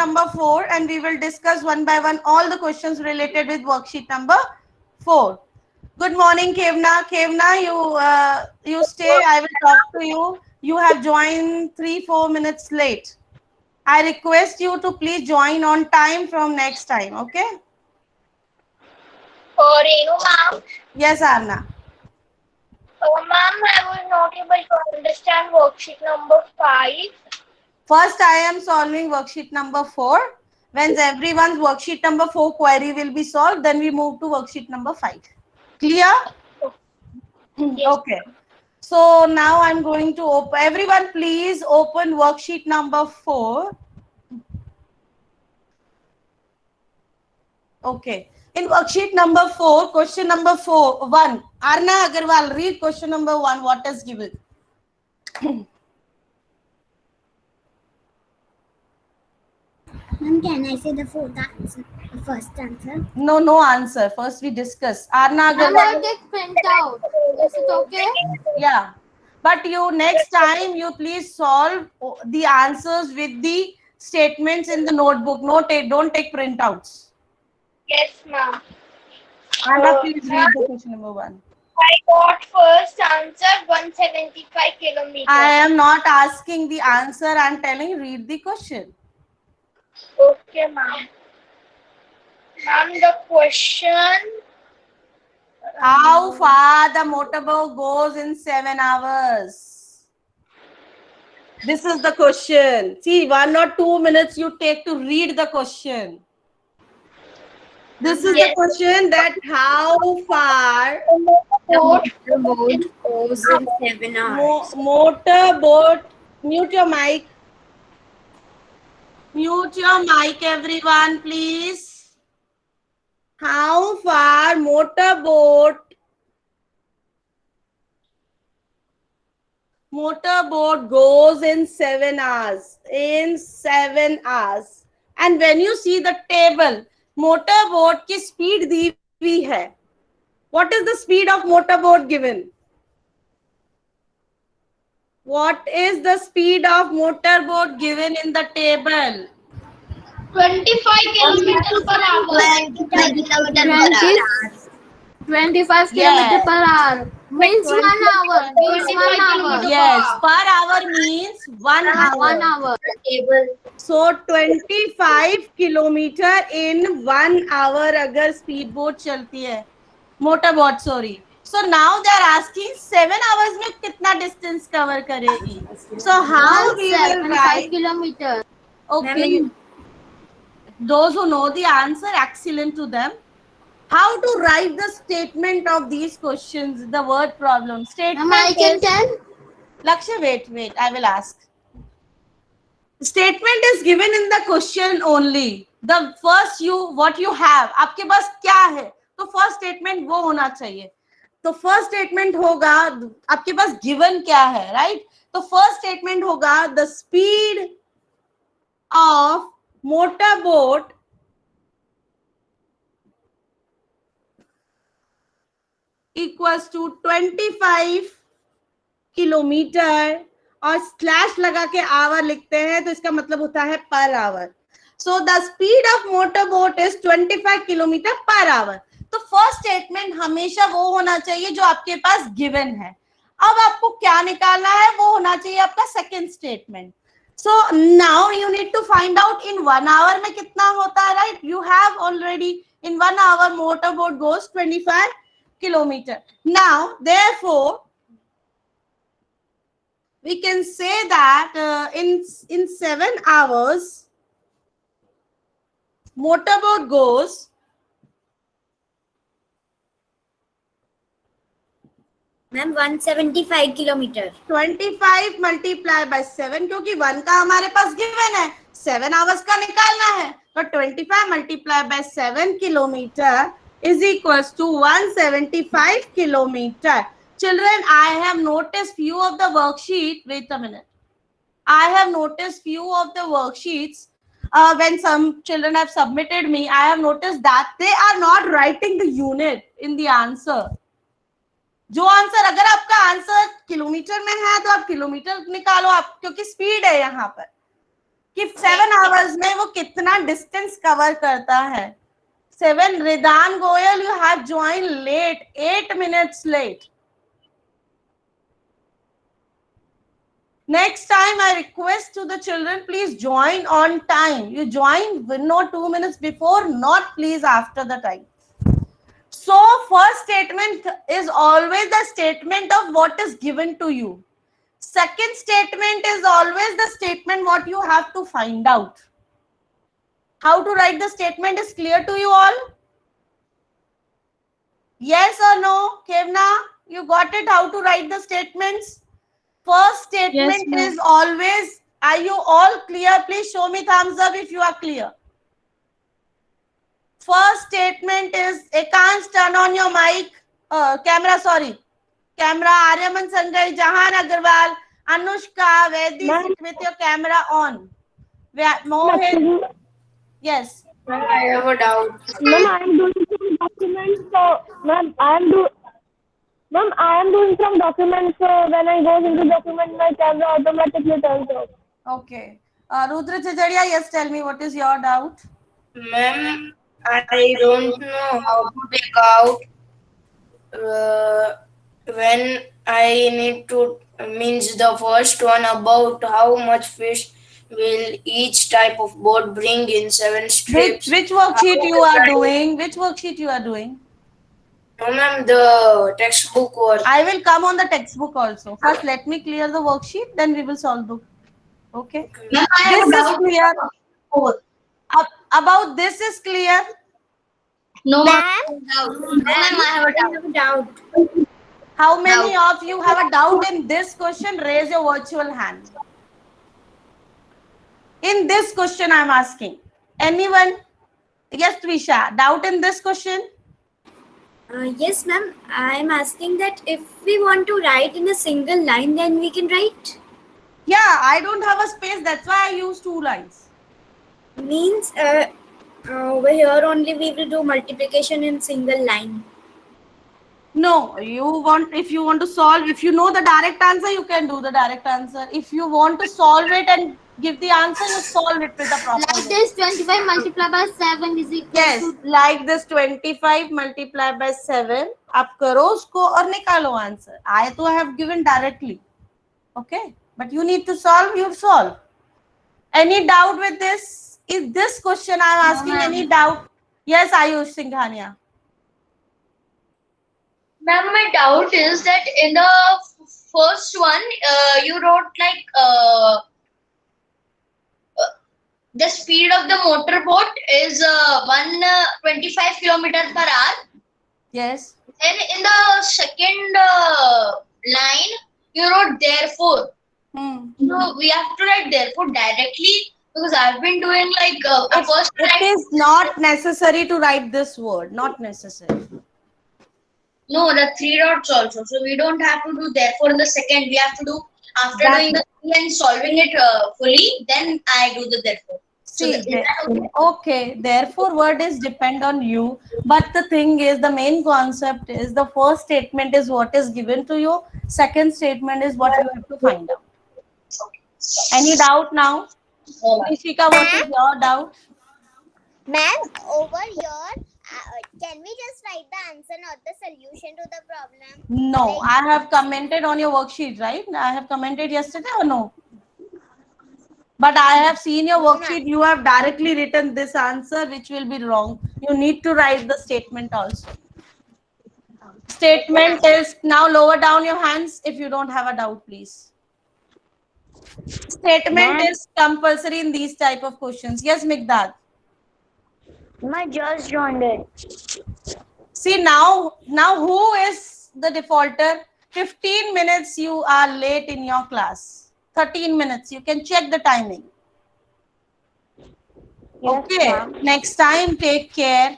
number 4 and we will discuss one by one all the questions related with worksheet number 4. Good morning, Kevna. Kevna, you stay. I will talk to you. You have joined 3-4 minutes late. I request you to please join on time from next time. Okay? Oh, Renu ma'am. Yes, Arna. Oh, ma'am, I was not able to understand worksheet number 5. First, I am solving worksheet number 4. When everyone's worksheet number 4 query will be solved, then we move to worksheet number 5. Clear? Yes. Okay. So now I'm going to open. Everyone, please open worksheet number 4. Okay. In worksheet number 4, question number 1. Arna Agarwal, read question number 1. What is given? Ma'am, can I say the fourth answer? The first answer? No answer. First we discuss. Arna Ma'am, Agarwal. I'll take print out. Is it okay? Yeah. But you next time you please solve the answers with the statements in the notebook. Don't take printouts. Yes, ma'am. Arna, please read the question number 1. I got first answer 175 kilometers. I am not asking the answer. I am telling read the question. Okay, ma'am. Ma'am, the question. How far the motorboat goes in 7 hours? This is the question. See, 1 or 2 minutes you take to read the question. This is the question that how far The motorboat goes in 7 hours. motorboat. Mute your mic. Mute your mic, everyone, please. How far motorboat goes in 7 hours? In 7 hours. And when you see the table, motorboat की speed दी हुई है. What is the speed of motorboat given? What is the speed of motorboat given in the table? 25 kilometers per hour. 25 Yes. km per hour. Means 1 hour. Means 1 hour. Yes, per hour means 1 hour. 1 hour. So 25 kilometre in 1 hour अगर speed boat चलती है, motor boat sorry. So now they are asking 7 hours में कितना distance cover करेगी? So how we will 5 write? kilometers. Okay. Those who know the answer, excellent to them. How to write the statement of these questions? The word problem statement. Ma'am, I can tell. Lakshya, wait. I will ask. Statement is given in the question only. The first what you have. आपके पास क्या है? तो first statement वो होना चाहिए. तो first statement होगा आपके पास given क्या है, right? तो first statement होगा the speed of motorboat equals to 25 kilometre और स्लैश लगा के आवर लिखते हैं तो इसका मतलब होता है per hour. So the speed of motor boat is 25 kilometre per hour. तो फर्स्ट स्टेटमेंट हमेशा वो होना चाहिए जो आपके पास गिवन है. अब आपको क्या निकालना है वो होना चाहिए आपका second statement. So now you need to find out in 1 hour में कितना होता है, right? You have already in 1 hour motor boat goes 25 kilometer. Now, therefore, we can say that in 7 hours, motorboat goes ma'am 175 kilometre. 25 multiply by 7 क्योंकि 1 का हमारे पास given है, 7 hours का निकालना है तो 25 multiply by 7 kilometre is equals to 175 kilometer. Children, I have noticed few of the worksheet. Wait a minute. I have noticed few of the worksheets when some children have submitted me. I have noticed that they are not writing the unit in the answer. जो answer अगर आपका answer kilometre में है तो आप kilometre निकालो आप क्योंकि स्पीड है यहाँ पर. कि 7 आवर्स में वो कितना डिस्टेंस कवर करता है. 7. Ridan Goyal, you have joined late, 8 minutes late. Next time I request to the children, please join on time. You join 1 or 2 minutes before, not please after the time. So first statement is always the statement of what is given to you. Second statement is always the statement what you have to find out. How to write the statement is clear to you all? Yes or no? Kevna, you got it? How to write the statements? First statement is always, are you all clear? Please show me thumbs up if you are clear. First statement is, Ekans, turn on your mic, camera, sorry. Camera, Aryaman Sanjay, Jahan Agarwal, Anushka, Vedi, sit with your camera on. Mohit, yes. Ma'am, I have a doubt. Ma'am, I am doing some documents. So, ma'am, I am doing some documents. So when I go into document, my camera automatically turns off. Okay. Rudra Chacharia, yes, tell me what is your doubt? Ma'am, I don't know how to take out when I need to, means the first one about how much fish will each type of boat bring in 7 strips. Which worksheet you are doing? Which worksheet you are doing? No, ma'am, the textbook work. I will come on the textbook also. First, let me clear the worksheet, then we will solve the. Okay. Ma'am, This is clear. About this is clear. No, ma'am. Ma'am, I have a doubt. How many of you have a doubt in this question? Raise your virtual hand. In this question, I am asking. Anyone? Yes, Trisha. Doubt in this question? Yes, ma'am. I am asking that if we want to write in a single line, then we can write. Yeah, I don't have a space. That's why I use 2 lines. Means over here only we will do multiplication in single line. No, if you want to solve, if you know the direct answer, you can do the direct answer. If you want to solve it and give the answer, you solve it with the proper Like way. this, 25 multiplied by 7 is equal Yes, to like this 25 multiplied by 7. आप करो उसको और निकालो answer. I have given directly. Okay, but you need to solve, you solve. Any doubt with this? Is this question I am asking any doubt? Yes, Ayush Singhania. Ma'am, my doubt is that in the first one, you wrote like the speed of the motorboat is 125 kilometers per hour. Yes. Then in the second line, you wrote therefore. So we have to write therefore directly because I've been doing like first. It is not necessary to write this word. Not necessary. No, the 3 dots also. So we don't have to do therefore in the second. We have to do after doing the 3 and solving it fully. Then I do the therefore. So See, okay. Therefore, word is depend on you. But the thing is, the main concept is the first statement is what is given to you. Second statement is what you have to find out. Any doubt now? Rishika, what is your doubt? Ma'am, over here, can we just write the answer, not the solution to the problem? No, I have commented on your worksheet, right? I have commented yesterday or no? But I have seen your worksheet. You have directly written this answer, which will be wrong. You need to write the statement also. Statement is, now lower down your hands if you don't have a doubt, please. Statement is compulsory in these type of questions. Yes, Migdad. I just joined it. See now who is the defaulter? 15 minutes you are late in your class. 13 minutes. You can check the timing. Yes, Okay. ma'am. Next time, take care.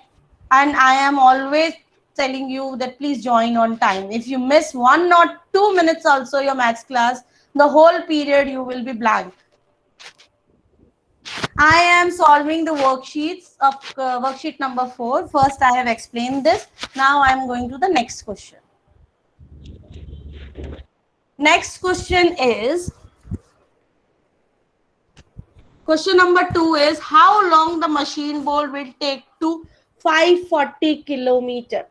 And I am always telling you that please join on time. If you miss 1 or 2 minutes also your maths class, the whole period you will be blank. I am solving the worksheets of worksheet number 4. First, I have explained this. Now I am going to the next question. Next question is, Question number 2 is how long the machine boat will take to 540 kilometer.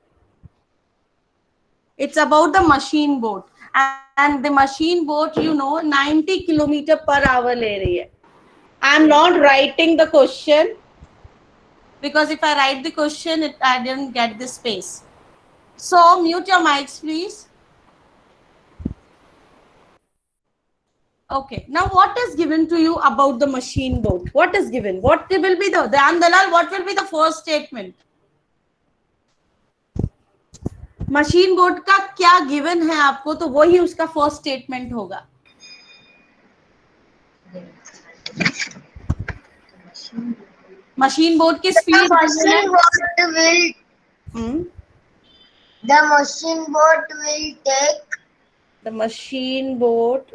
It's about the machine boat, and the machine boat, 90 kilometer per hour ले रही है. I'm not writing the question because if I write the question, I didn't get the space. So mute your mics, please. Okay. Now, what is given to you about the machine boat? What is given? What will be the Dhyan Dalal? What will be the first statement? Machine boat का क्या given है आपको, तो वही उसका first statement होगा. Machine boat की speed The machine boat will take. The machine boat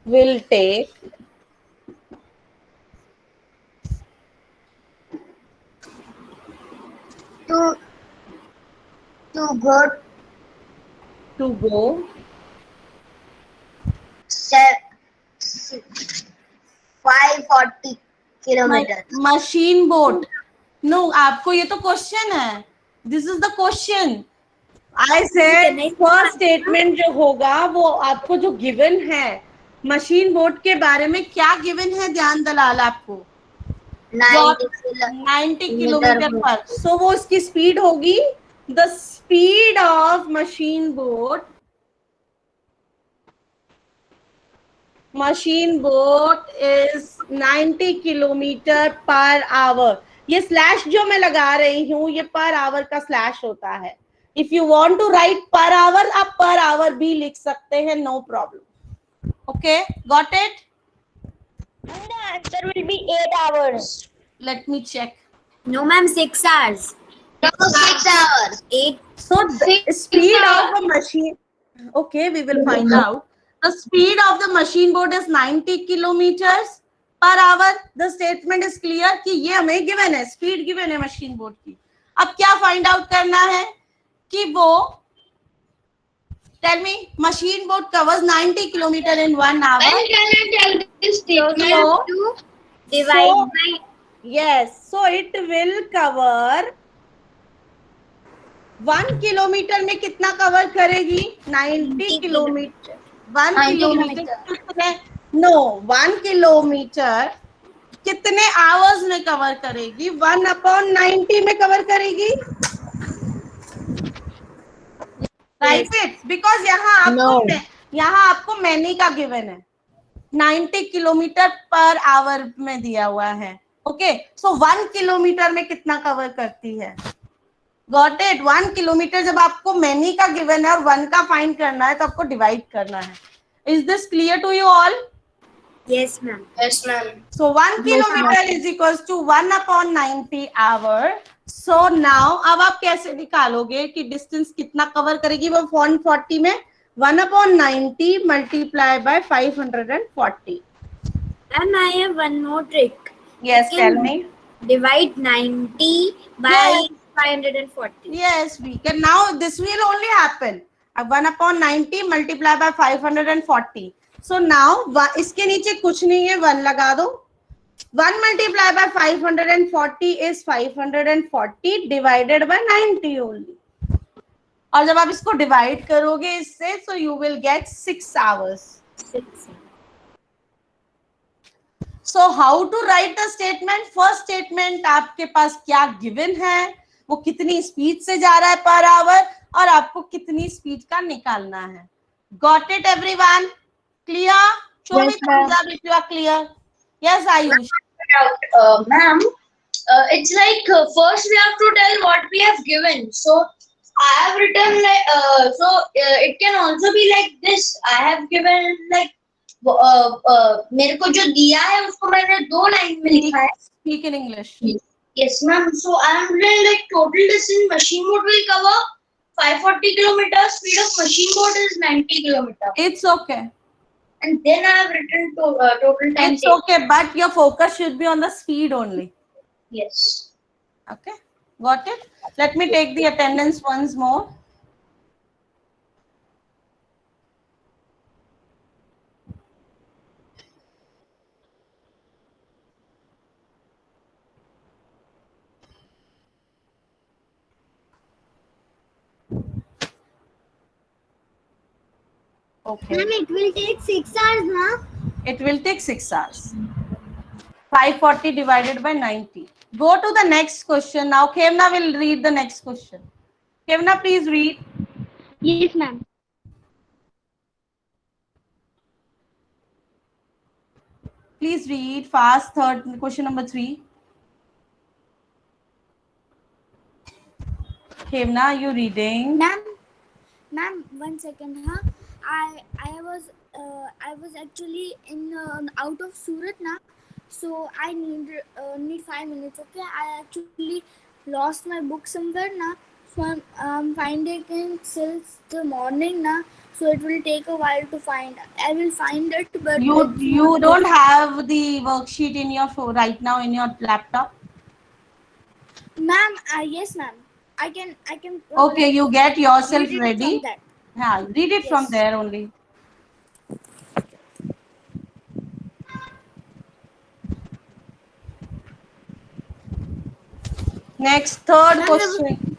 will take To go 540 kilometers. Machine boat. No, आपको ये तो क्वेश्चन है. This is the question. I said first statement जो होगा वो आपको जो गिवन है मशीन बोट के बारे में, क्या गिवन है ध्यान दलाल आपको? 90 किलोमीटर पर. सो वो इसकी स्पीड होगी. The speed of machine boat is 90 kilometre per hour. ये स्लैश जो मैं लगा रही हूँ ये पर आवर का स्लैश होता है. If you want to write per hour, आप पर आवर भी लिख सकते हैं, no problem. Okay, got it? And the answer will be 8 hours. Let me check. No, ma'am, 6 hours. No, 6 hours. 8. So the speed of a machine, okay, we will find out. The speed of the machine boat is 90 kilometers per hour. The statement is clear कि ये हमें given है, speed given है machine boat की. अब क्या find out करना है कि वो, tell me, machine boat covers 90 kilometer in 1 hour. When can I tell this statement? We have to divide by. Yes, so it will cover 1 kilometre में कितना कवर करेगी? 90 किलोमीटर. 1 किलोमीटर कितने? नो, 1 किलोमीटर कितने hours में cover करेगी? 1/90 में cover करेगी. Right it, because यहाँ आपको मैनी का गिवन है. 90 किलोमीटर पर आवर में दिया हुआ है. ओके, सो 1 किलोमीटर में कितना कवर करती है? Got it? 1 किलोमीटर जब आपको मैनी का गिवन है और 1 का फाइंड करना है तो आपको डिवाइड करना है. Is this clear to you all? Yes, ma'am. Yes, ma'am. So 1 kilometer is equals to 1/90 hour. So now अब आप कैसे निकालोगे कि डिस्टेंस कितना कवर करेगी वो 140 में? 1/90 multiply by 540. And I have one more trick. Yes, You tell can me. Divide 90 by Yes. 540. Yes, we can. Now this will only happen. 1/90 multiply by 540. So now इसके नीचे कुछ नहीं है, 1 लगा दो. 1 multiplied by 540 is 540 divided by 90 only. और जब आप इसको डिवाइड करोगे इससे, so you will get 6 hours. 6. So how to write the statement? First statement आपके पास क्या given है, वो कितनी स्पीड से जा रहा है पर आवर, और आपको कितनी स्पीड का निकालना है. Got it everyone? Clear? Show me thumbs up if you are clear. Yes, Ayush. Ma'am, it's like first we have to tell what we have given. So I have written like it can also be like this. I have given like मेरे को जो दिया है उसको मैंने 2 line में लिखा है. Speak in English. Yes, ma'am. So I am written like total distance machine boat will cover 540 kilometers. Speed of machine boat is 90 kilometers. It's okay. And then I have written total time. It's okay, but your focus should be on the speed only. Yes. Okay, got it? Let me take the attendance once more. Okay. Ma'am, it will take 6 hours, na? It will take 6 hours. 540 divided by 90. Go to the next question. Now Khemna will read the next question. Khemna, please read. Yes, ma'am. Please read fast. Third question number 3. Khemna, are you reading? Ma'am, 1 second, huh? I was actually in out of Surat na, so I need 5 minutes. Okay, I actually lost my book somewhere na, so I'm finding it since the morning na, so it will take a while to find. I will find it, but You don't have the worksheet in your phone right now in your laptop. Ma'am, yes, ma'am. I can. Okay, you get yourself read it ready. from that. Yeah, read it from Yes. there only. Next, third Ma'am, question.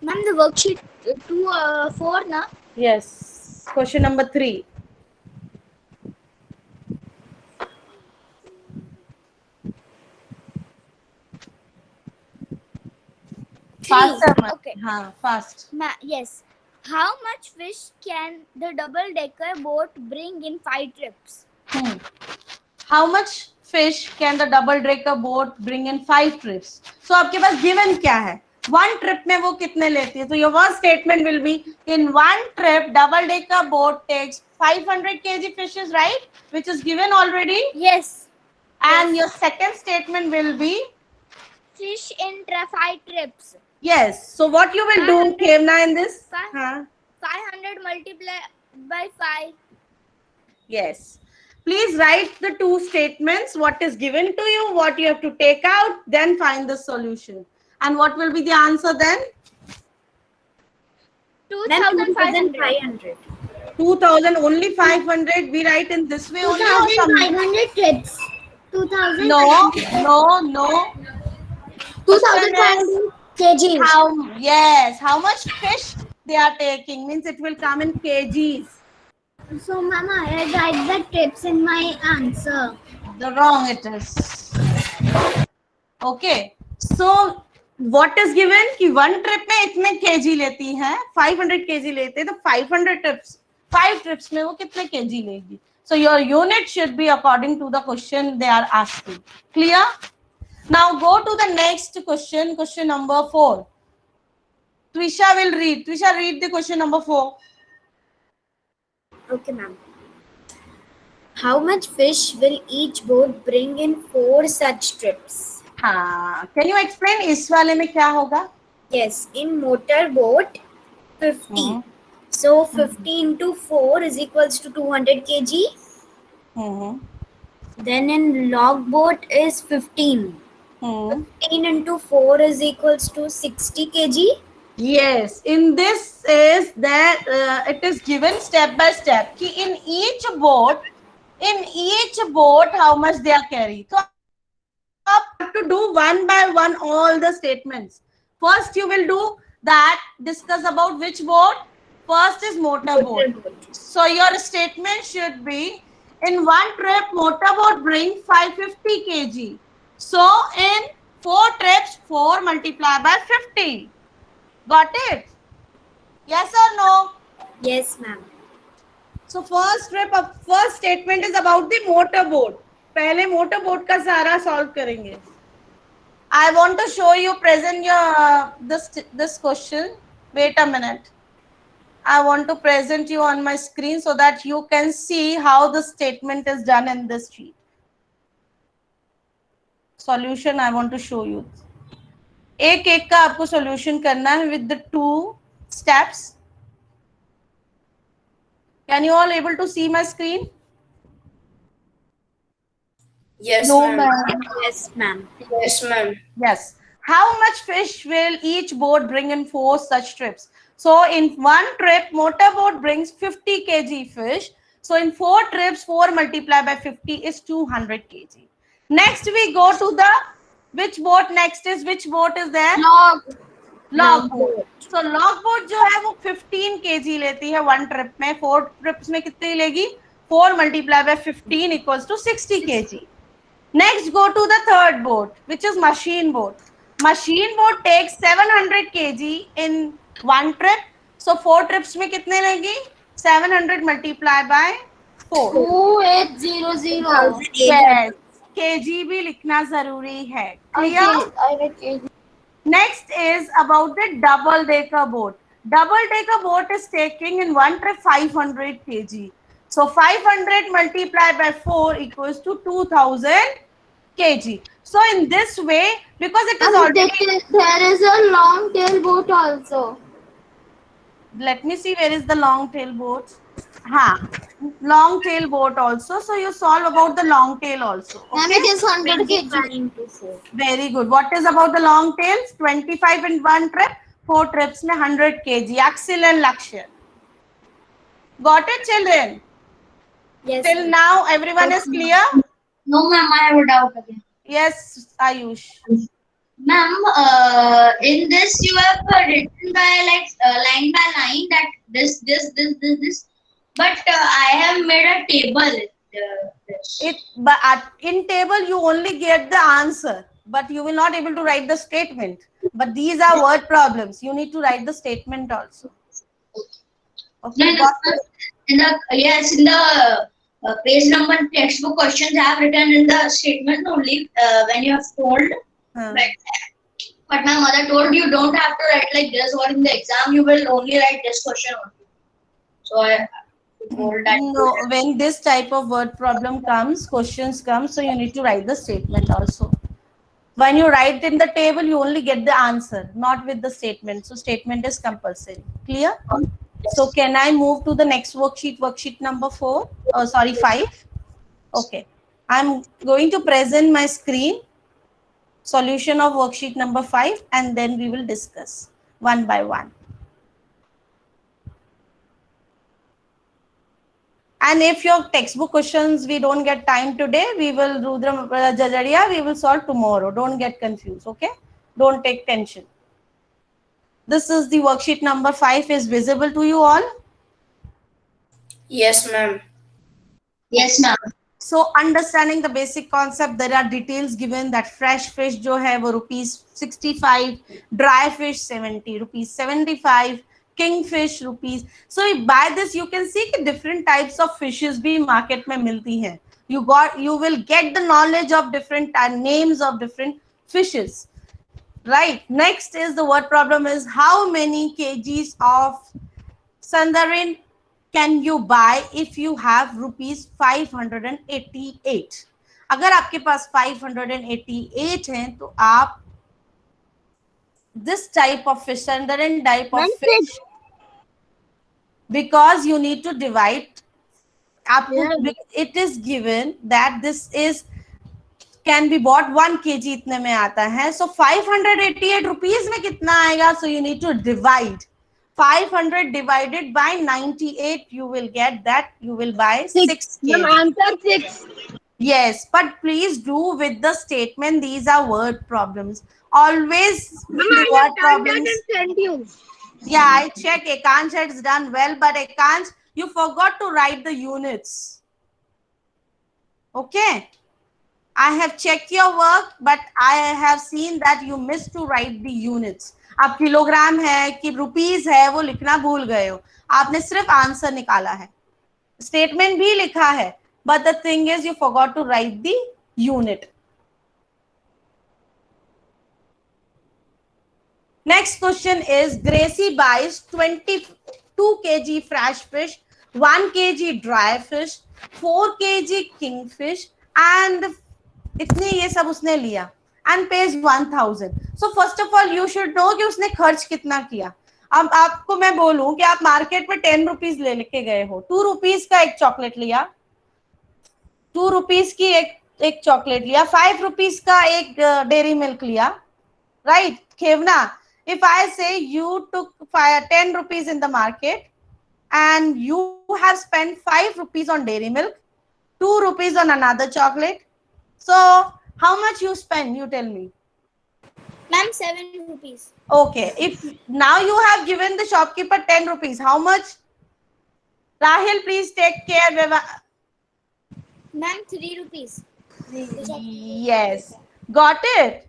Ma'am, the worksheet 4 na. Yes, question number 3. Faster, Okay. fast. Yes. How much fish can the double-decker boat bring in 5 trips? How much fish can the double decker boat bring in 5 trips? So आपके पास given क्या है? One trip में वो कितने लेती है? So your first statement will be in one trip double decker boat takes 500 kg fishes, right? Which is given already. Yes. And your second statement will be Fish in 5 trips. yes. So what you will do, 500. Khemna, in this? 500 multiplied by 5. Yes. Please write the 2 statements, what is given to you, what you have to take out, then find the solution. And what will be the answer then? 2,500. 2000, only 500. We write in this way only. Or some... 2,500 trips. 2,000. No. 2,500 kgs. Yes. How much fish they are taking means it will come in kgs. So, Mama, I write the trips in my answer. The wrong it is. Okay. So what is given कि one trip में इतने kg लेती हैं, 500 kg लेते हैं, तो 500 trips, 5 trips में वो कितने kg लेगी? So your unit should be according to the question they are asking. Clear? Now go to the next question, question number 4. Trisha will read. Trisha, read the question number 4. Okay, ma'am. How much fish will each boat bring in 4 such trips? हाँ, can you explain इस वाले में क्या होगा? Yes, in motor boat 50. So 50 into 4 is equals to 200 kg. Then in log boat is 15. 15 into 4 is equals to 60 kg. Yes, in this is that it is given step by step. कि in each boat, how much they are carrying. So you have to do one by one all the statements. First, you will do that. Discuss about which boat. First is motor boat. So your statement should be in one trip, motor boat brings 550 kg. So in 4 trips, 4 multiplied by 50. Got it? Yes or no? Yes, ma'am. So first statement is about the motor boat. पहले motor boat का सारा solve करेंगे. I want to show you present your this question. Wait a minute. I want to present you on my screen so that you can see how the statement is done in this sheet. Solution I want to show you. एक एक का आपको solution करना है with the 2 steps. Can you all able to see my screen? Yes, No, ma'am. Yes, ma'am. Yes, ma'am. Yes. How much fish will each boat bring in 4 such trips? So in one trip, motor boat brings 50 kg fish. So in 4 trips, 4 multiplied by 50 is 200 kg. Next we go to the, which boat next is, which boat is there? Log boat. So log boat जो है वो 15 kg लेती है one trip में. 4 trips में कितनी लेगी? 4 multiplied by 15 equals to 60 kg. Next, go to the third boat, which is machine boat. Machine boat takes 700 kg in one trip. So 4 trips में कितने लेगी? 700 multiplied by 4. 2800. Yes. kg भी लिखना जरूरी है. Clear? I read kg. Next is about the double decker boat. Double decker boat is taking in one trip 500 kg. So 500 multiplied by 4 equals to 2000 kg. So in this way, because it is already, There is a long tail boat also. let me see where is the long tail boat. Long tail boat also. So you solve about the long tail also. And Okay? it is 100 kg into 4. Very good. What is about the long tails? 25 in one trip, 4 trips में 100 kg. Excellent, Lakshya. Got it, children? Yes. Till now, everyone is clear? No, ma'am, I have a doubt again. Yes, Ayush. Ma'am, in this you have written by like line by line that this. But I have made a table. But in table, you only get the answer, but you will not able to write the statement. But these are word problems. You need to write the statement also. Okay. No, in the page number textbook questions I have written in the statement only when you have told. But my mother told you don't have to write like this, or in the exam you will only write this question only. So I told that. No, when this type of word problem comes, questions come, so you need to write the statement also. When you write in the table, you only get the answer, not with the statement. So statement is compulsory. Clear? So can I move to the next worksheet number 4? Oh, sorry, 5. Okay. I'm going to present my screen, solution of worksheet number 5, and then we will discuss one by one. And if your textbook questions we don't get time today, we will Rudra Jajaria, we will solve tomorrow. Don't get confused, okay? Don't take tension. This is the worksheet number 5 is visible to you all. Yes, ma'am. Yes, ma'am. So understanding the basic concept, there are details given that fresh fish jo hai wo rupees 65, dry fish 70, rupees 75, kingfish rupees. So by this you can see कि different types of fishes भी market में मिलती हैं. You will get the knowledge of different names of different fishes. Right. Next is the word problem is how many kgs of sandarin can you buy if you have rupees 588? अगर आपके पास 588 हैं तो आप this type of fish, sandarin type of fish, because you need to divide. It is given that this is can be bought 1 kg इतने में आता है. So 588 rupees में कितना आएगा? So you need to divide. 500 divided by 98, you will get that you will buy 6 kg. Answer 6. Yes, but please do with the statement. These are word problems. Always with the word problems. Yeah, I check. Ekansh has done well, but Ekansh, you forgot to write the units. Okay. I have checked your work, but I have seen that you missed to write the units. आप kilogram है कि rupees है वो लिखना भूल गए हो. आपने सिर्फ आंसर निकाला है. स्टेटमेंट भी लिखा है, but the thing is you forgot to write the unit. Next question is Gracie buys 22 kg fresh fish, 1 kg dry fish, 4 kg kingfish, and इतने ये सब उसने लिया and pays 1000. So first of all you should know कि उसने खर्च कितना किया. अब आपको मैं बोलूं कि आप मार्केट में 10 रुपीज ले लेके गए हो, 2 रुपीज का एक चॉकलेट लिया, 2 रुपीज की एक चॉकलेट लिया, 5 रुपीज का एक डेयरी मिल्क लिया, right? खेवना, if I say you took 10 rupees in the market and you have spent 5 rupees on dairy milk, 2 rupees on another chocolate, so how much you spend? You tell me. Ma'am, 7 rupees. Okay. If now you have given the shopkeeper 10 rupees, how much? Rahil, please take care. Ma'am, 3 rupees. Yes. Got it?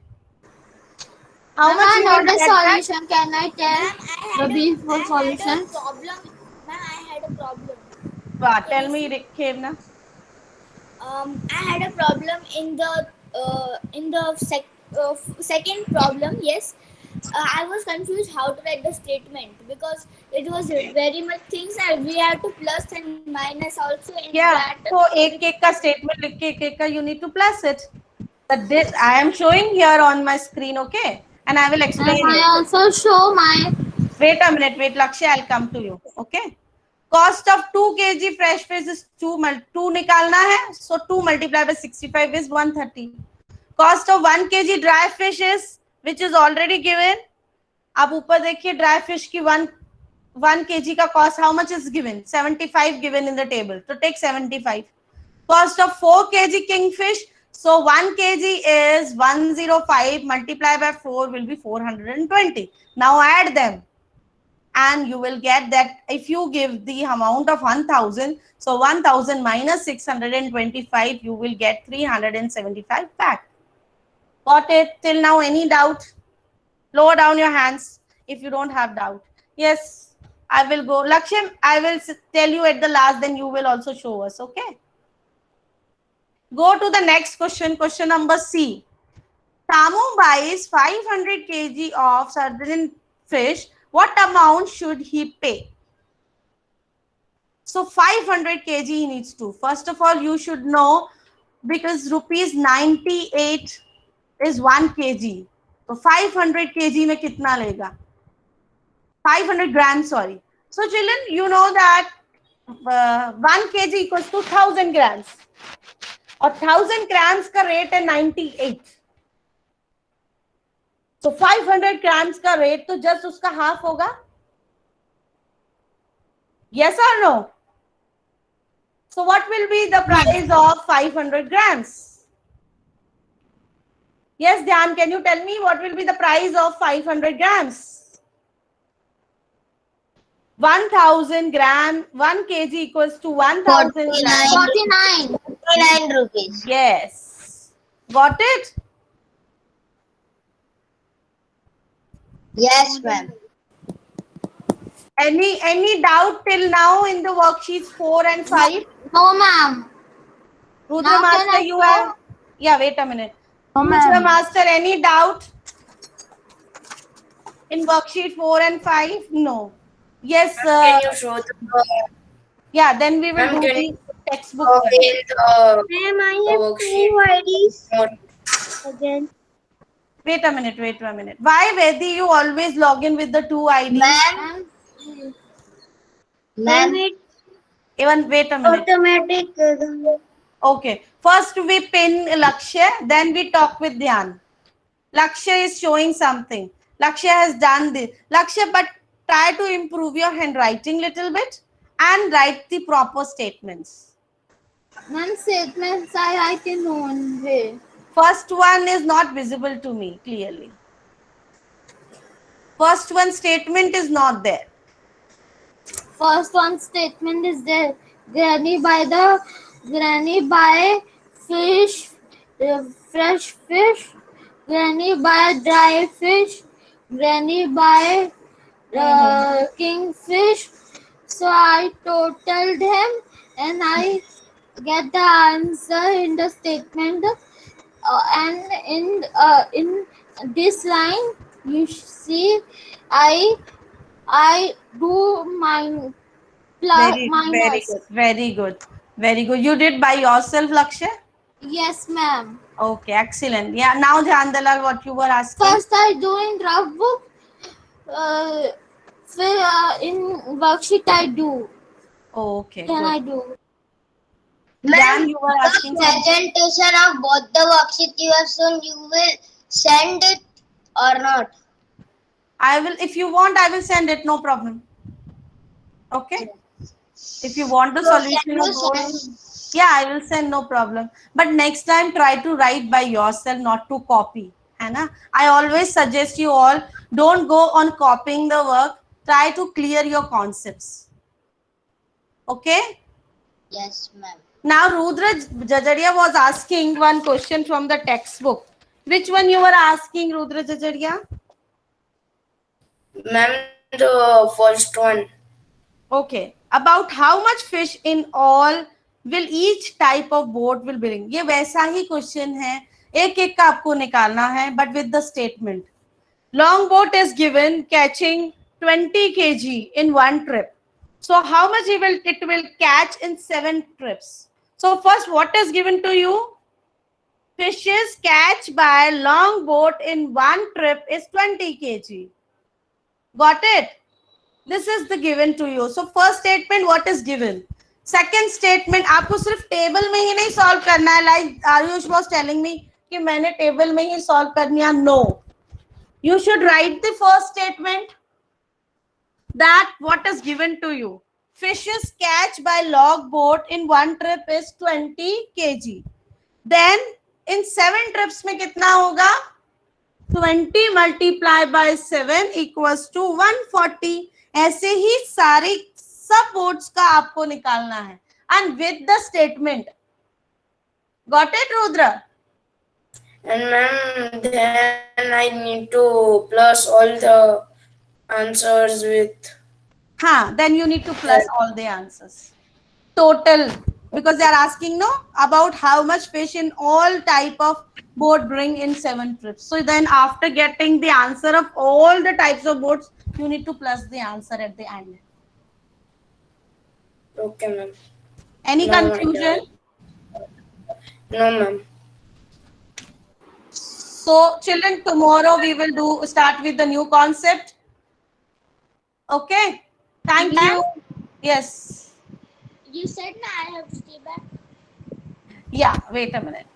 How Ma'am, much I you know will the get back? solution. Can I tell Ma'am, the beautiful I solution? had a problem. Ma'am, I had a problem. Tell me, Kevna. I had a problem in the second problem. Yes, I was confused how to write the statement because it was very much things and we have to plus and minus also in Yeah. that. So एक एक का statement लिख के एक का you need to plus it. But this I am showing here on my screen, okay? And I will explain Ma'am, I you. also show my. Wait a minute. Wait, Lakshya, I'll come to you. Okay. Cost of 2 kg fresh fish is 2 निकालना है. So 2 multiplied by 65 is 130. Cost of 1 kg dry fish is, which is already given. आप ऊपर देखिए dry fish की 1 kg का cost, how much is given? 75 given in the table. So take 75. Cost of 4 kg kingfish. So 1 kg is 105 multiplied by 4 will be 420. Now add them. And you will get that if you give the amount of 1000, so 1000 minus 625, you will get 375 back. Got it? Till now, any doubt? Lower down your hands if you don't have doubt. Yes, I will go. Lakshya, I will tell you at the last, then you will also show us, okay? Go to the next question, question number C. Samu buys 500 kg of certain fish. What amount should he pay? So 500 kg he needs to. First of all, you should know because rupees 98 is 1 kg. So 500 kg में कितना लेगा? 500 grams, sorry. So children, you know that 1 kg equals to 1000 grams. और 1000 grams का rate है 98. So 500 grams का rate तो just उसका half होगा. Yes or no? So what will be the price of 500 grams? Yes, Dhyan, can you tell me what will be the price of 500 grams? 1000 gram, 1 kg equals to 1000 grams. 49 rupees. Yes. Got it? Yes, ma'am. Any doubt till now in the worksheets 4 and 5? No, ma'am. Rudra Now can Master, I you go? have? Yeah, wait a minute. No, Rudra ma'am. Master, any doubt in worksheet 4 and 5? No. Yes. Can you show the Yeah, then we will Ma'am, do can the textbook. Ma'am, I have worksheet? 2 IDs again. Wait a minute. Why, Vedi, you always log in with the 2 IDs? Ma'am, Ma'am, Even wait a minute. automatic. Okay. First we pin Lakshya, then we talk with Dhyan. Lakshya is showing something. Lakshya has done this. Lakshya, but try to improve your handwriting little bit and write the proper statements. Ma'am, statements I write in one way. First one is not visible to me clearly. First one statement is not there. First one statement is there. Granny buy fish, fresh fish. Granny buy dry fish. Granny buy kingfish. So I totaled him and I get the answer in the statement. And in this line, you see, I do mine plus minus. Very good. You did by yourself, Lakshya? Yes, ma'am. Okay, excellent. Yeah, now Dhyan Dalal, what you were asking. First, I do in rough book. In worksheet, I do. Okay. Then good. I do. Dhyan, you were asking something. Presentation of both the worksheet you have shown, you will send it or not? I will, if you want, I will send it, no problem. Okay? If you want the solution of those, yeah, I will send, no problem. But next time, try to write by yourself, not to copy है ना. I always suggest you all don't go on copying the work. Try to clear your concepts. Okay. Yes, ma'am. Now Rudra Jajaria was asking one question from the textbook. Which one you were asking, Rudra Jajaria? Ma'am, the first one. Okay. About how much fish in all will each type of boat will bring. ये वैसा ही question है, एक एक का आपको निकालना है, but with the statement. Long boat is given catching 20 kg in one trip. So how much it will catch in 7 trips? So first, what is given to you? Fishes catch by long boat in one trip is 20 kg. Got it? This is the given to you. So first statement, what is given? Second statement, आपको सिर्फ table में ही नहीं solve करना है. Like Ayush was telling me कि मैंने table में ही solve करनी है. No, you should write the first statement. That what is given to you. Fishes catch by log boat in one trip is 20 kg. Then in 7 trips में कितना होगा? 20 multiplied by 7 equals to 140. ऐसे ही सारी सब boats का आपको निकालना है. And with the statement. Got it, Rudra? And ma'am, then I need to plus all the answers with. Then you need to plus all the answers. Total, because they are asking about how much fish in all type of boat bring in 7 trips. So then after getting the answer of all the types of boats, you need to plus the answer at the end. Okay, ma'am. Any confusion? No, ma'am. So children, tomorrow we will start with the new concept. Okay. Thank you. Yes. You said I have to stay back. Yeah, wait a minute.